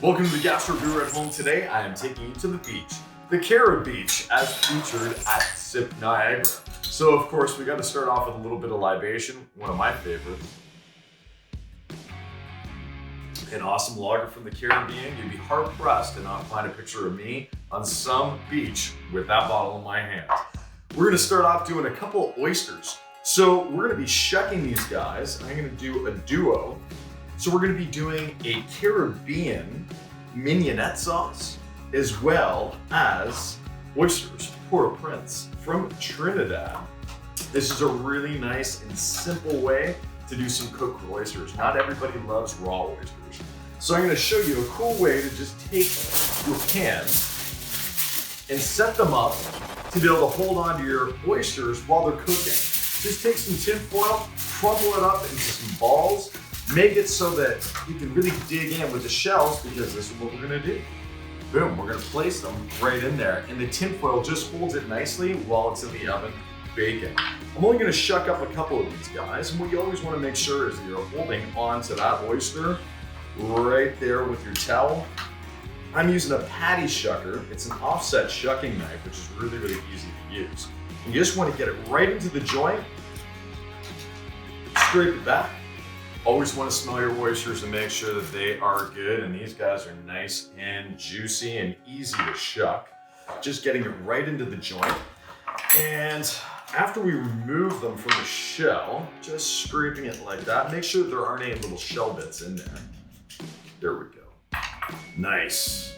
Welcome to the Gastro Beer at Home. Today I am taking you to the beach, the Carib Beach, as featured at Sip Niagara. So of course we got to start off with a little bit of libation, one of my favorites. An awesome lager from the Caribbean. You'd be hard pressed to not find a picture of me on some beach with that bottle in my hand. We're gonna start off doing a couple of oysters. So we're gonna be shucking these guys. I'm gonna do a duo. So we're gonna be doing a Caribbean mignonette sauce, as well as oysters, Port-au-Prince from Trinidad. This is a really nice and simple way to do some cooked oysters. Not everybody loves raw oysters. So I'm gonna show you a cool way to just take your pan and set them up to be able to hold on to your oysters while they're cooking. Just take some tin foil, crumple it up into some balls, make it so that you can really dig in with the shells, because this is what we're gonna do. Boom, we're gonna place them right in there, and the tin foil just holds it nicely while it's in the oven baking. I'm only gonna shuck up a couple of these guys, and what you always wanna make sure is that you're holding onto that oyster right there with your towel. I'm using a patty shucker. It's an offset shucking knife, which is really, really easy to use. You just wanna get it right into the joint, scrape it back. Always want to smell your oysters and make sure that they are good, and these guys are nice and juicy and easy to shuck. Just getting it right into the joint. And after we remove them from the shell, just scraping it like that. Make sure there aren't any little shell bits in there. There we go. Nice.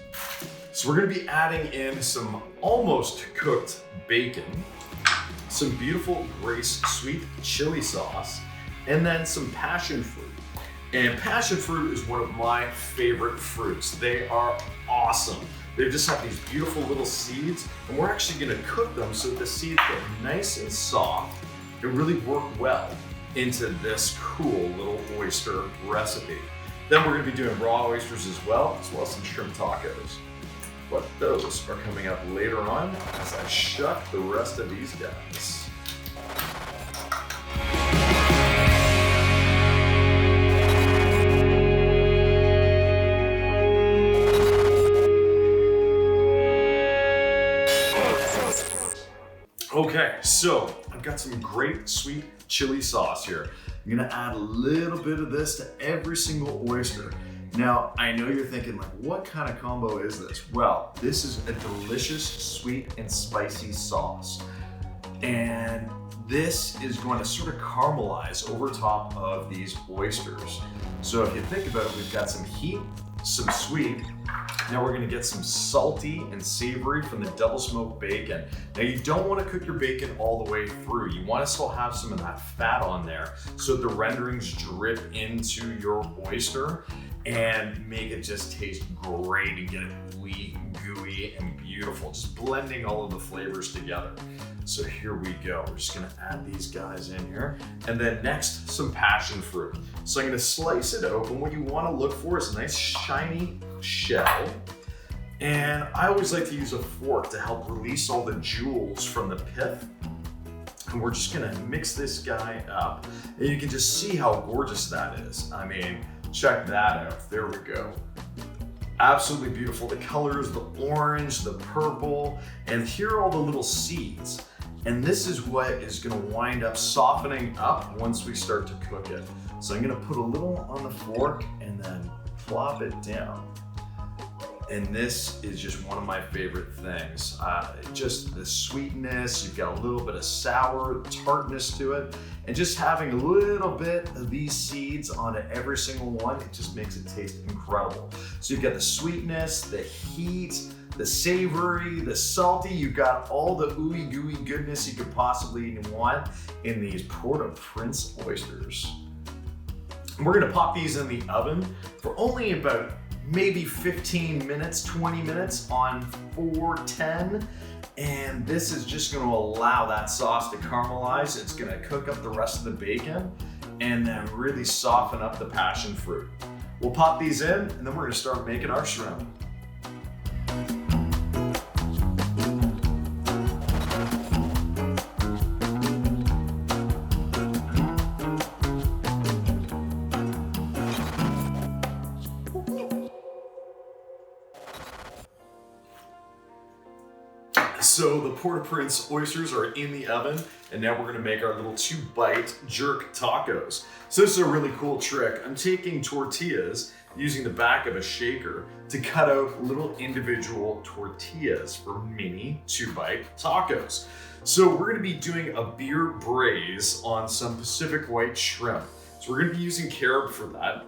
So we're gonna be adding in some almost cooked bacon, some beautiful Grace sweet chili sauce, and then some passion fruit. And passion fruit is one of my favorite fruits. They are awesome. They just have these beautiful little seeds, and we're actually gonna cook them so that the seeds get nice and soft and really work well into this cool little oyster recipe. Then we're gonna be doing raw oysters as well as some shrimp tacos. But those are coming up later on as I shuck the rest of these guys. Okay, so I've got some great sweet chili sauce here. I'm gonna add a little bit of this to every single oyster. Now, I know you're thinking, like, what kind of combo is this? Well, this is a delicious sweet and spicy sauce. And this is going to sort of caramelize over top of these oysters. So if you think about it, we've got some heat, some sweet. Now we're gonna get some salty and savory from the double smoked bacon. Now you don't wanna cook your bacon all the way through. You wanna still have some of that fat on there so the renderings drip into your oyster and make it just taste great and get it gooey and beautiful, just blending all of the flavors together. So here we go. We're just gonna add these guys in here. And then next, some passion fruit. So I'm gonna slice it open. What you wanna look for is a nice shiny shell. And I always like to use a fork to help release all the jewels from the pith. And we're just gonna mix this guy up. And you can just see how gorgeous that is. I mean, check that out. There we go. Absolutely beautiful. The colors, the orange, the purple, and here are all the little seeds. And this is what is gonna wind up softening up once we start to cook it. So I'm gonna put a little on the fork and then plop it down. And this is just one of my favorite things. Just the sweetness, you've got a little bit of sour tartness to it, and just having a little bit of these seeds onto every single one, it just makes it taste incredible. So you've got the sweetness, the heat, the savory, the salty, you've got all the ooey gooey goodness you could possibly want in these Port-au-Prince oysters. And we're gonna pop these in the oven for only about maybe 15 minutes, 20 minutes on 410. And this is just gonna allow that sauce to caramelize. It's gonna cook up the rest of the bacon and then really soften up the passion fruit. We'll pop these in and then we're gonna start making our shrimp. So the Port-au-Prince oysters are in the oven, and now we're gonna make our little 2-bite jerk tacos. So this is a really cool trick. I'm taking tortillas, using the back of a shaker to cut out little individual tortillas for mini 2-bite tacos. So we're gonna be doing a beer braise on some Pacific white shrimp. So we're gonna be using Carib for that,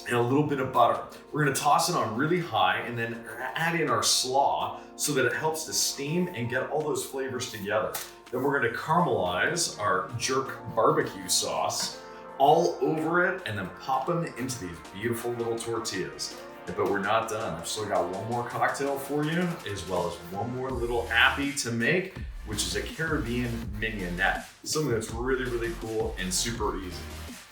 and a little bit of butter. We're gonna toss it on really high and then add in our slaw so that it helps to steam and get all those flavors together. Then we're gonna caramelize our jerk barbecue sauce all over it and then pop them into these beautiful little tortillas. But we're not done. I've still got one more cocktail for you, as well as one more little appy to make, which is a Caribbean mignonette. Something that's really, really cool and super easy.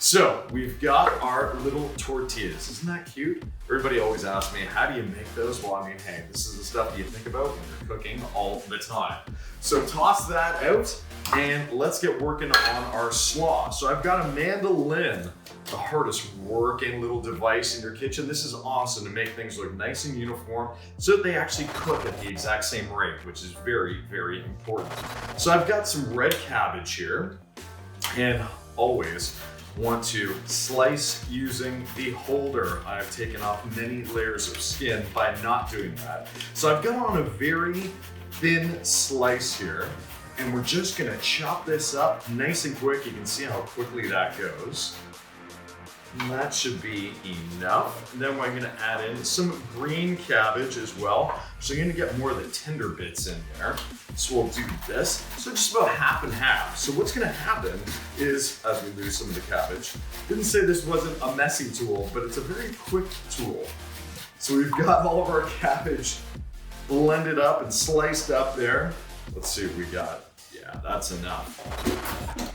So we've got our little tortillas. Isn't that cute? Everybody always asks me, how do you make those? Well, I mean, hey, this is the stuff you think about when you're cooking all the time. So toss that out and let's get working on our slaw. So I've got a mandolin, the hardest working little device in your kitchen. This is awesome to make things look nice and uniform so that they actually cook at the exact same rate, which is very, very important. So I've got some red cabbage here, and always want to slice using the holder. I've taken off many layers of skin by not doing that. So I've got on a very thin slice here, and we're just gonna chop this up nice and quick. You can see how quickly that goes. And that should be enough. And then we're gonna add in some green cabbage as well. So you're gonna get more of the tender bits in there. So we'll do this. So just about half and half. So what's gonna happen is, as we lose some of the cabbage, didn't say this wasn't a messy tool, but it's a very quick tool. So we've got all of our cabbage blended up and sliced up there. Let's see what we got. Yeah, that's enough.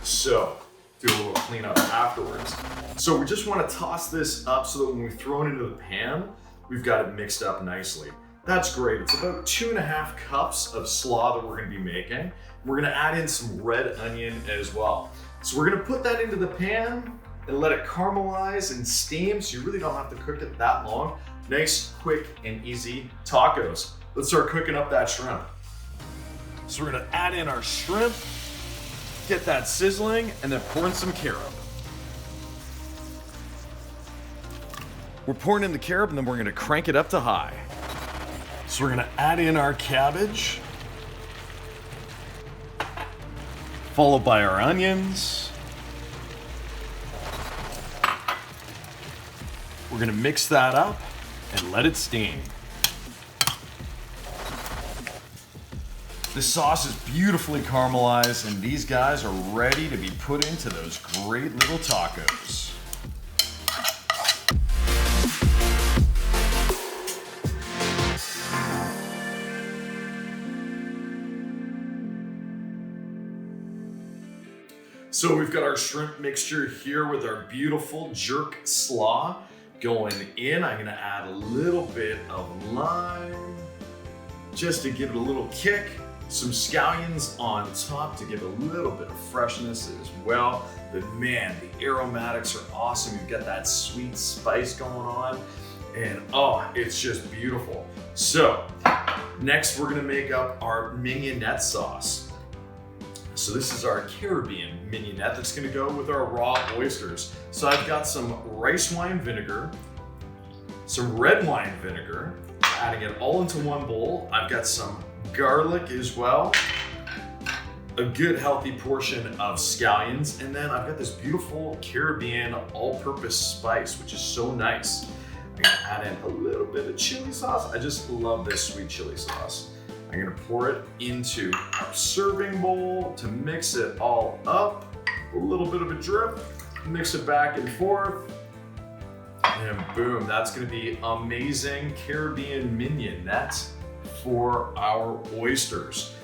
So do a little cleanup afterwards. So we just want to toss this up so that when we throw it into the pan, we've got it mixed up nicely. That's great. It's about 2.5 cups of slaw that we're going to be making. We're going to add in some red onion as well. So we're going to put that into the pan and let it caramelize and steam, so you really don't have to cook it that long. Nice, quick, and easy tacos. Let's start cooking up that shrimp. So we're going to add in our shrimp, get that sizzling, and then pour in some Carib. We're pouring in the Carib, and then we're gonna crank it up to high. So we're gonna add in our cabbage, followed by our onions. We're gonna mix that up and let it steam. The sauce is beautifully caramelized, and these guys are ready to be put into those great little tacos. So we've got our shrimp mixture here with our beautiful jerk slaw going in. I'm gonna add a little bit of lime just to give it a little kick. Some scallions on top to give a little bit of freshness as well. But man, the aromatics are awesome. You've got that sweet spice going on, and oh, it's just beautiful. So next we're gonna make up our mignonette sauce. So this is our Caribbean mignonette that's gonna go with our raw oysters. So I've got some rice wine vinegar, some red wine vinegar, adding it all into one bowl. I've got some garlic as well, a good healthy portion of scallions, and then I've got this beautiful Caribbean all-purpose spice, which is so nice. I'm gonna add in a little bit of chili sauce. I just love this sweet chili sauce. I'm gonna pour it into our serving bowl to mix it all up. A little bit of a drip, mix it back and forth, and boom, that's gonna be amazing Caribbean mignonette for our oysters.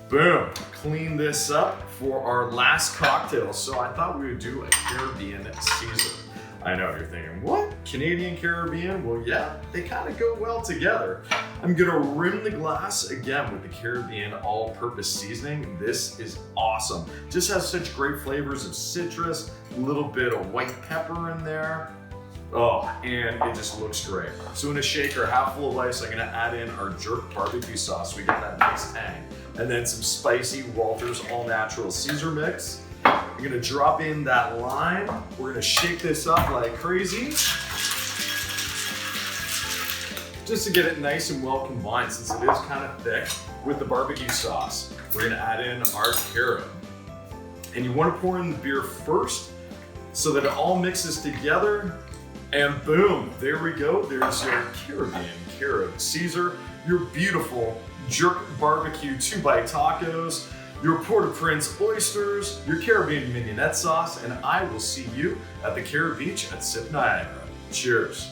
Boom, clean this up for our last cocktail. So I thought we would do a Caribbean Caesar. I know you're thinking, what? Canadian Caribbean? Well, yeah, they kind of go well together. I'm gonna rim the glass again with the Caribbean all-purpose seasoning. This is awesome. Just has such great flavors of citrus, a little bit of white pepper in there. Oh, and it just looks great. So in a shaker half full of ice, I'm gonna add in our jerk barbecue sauce. We get that nice tang. And then some spicy Walters all natural Caesar mix. I'm gonna drop in that lime. We're gonna shake this up like crazy. Just to get it nice and well combined, since it is kind of thick with the barbecue sauce. We're gonna add in our Carib. And you wanna pour in the beer first so that it all mixes together. And boom, there we go. There's your Carib Caesar, your beautiful jerk barbecue 2-bite tacos, your Port-au-Prince oysters, your Caribbean mignonette sauce, and I will see you at the Carib Beach at Sip Niagara. Cheers.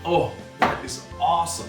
Oh, that is awesome.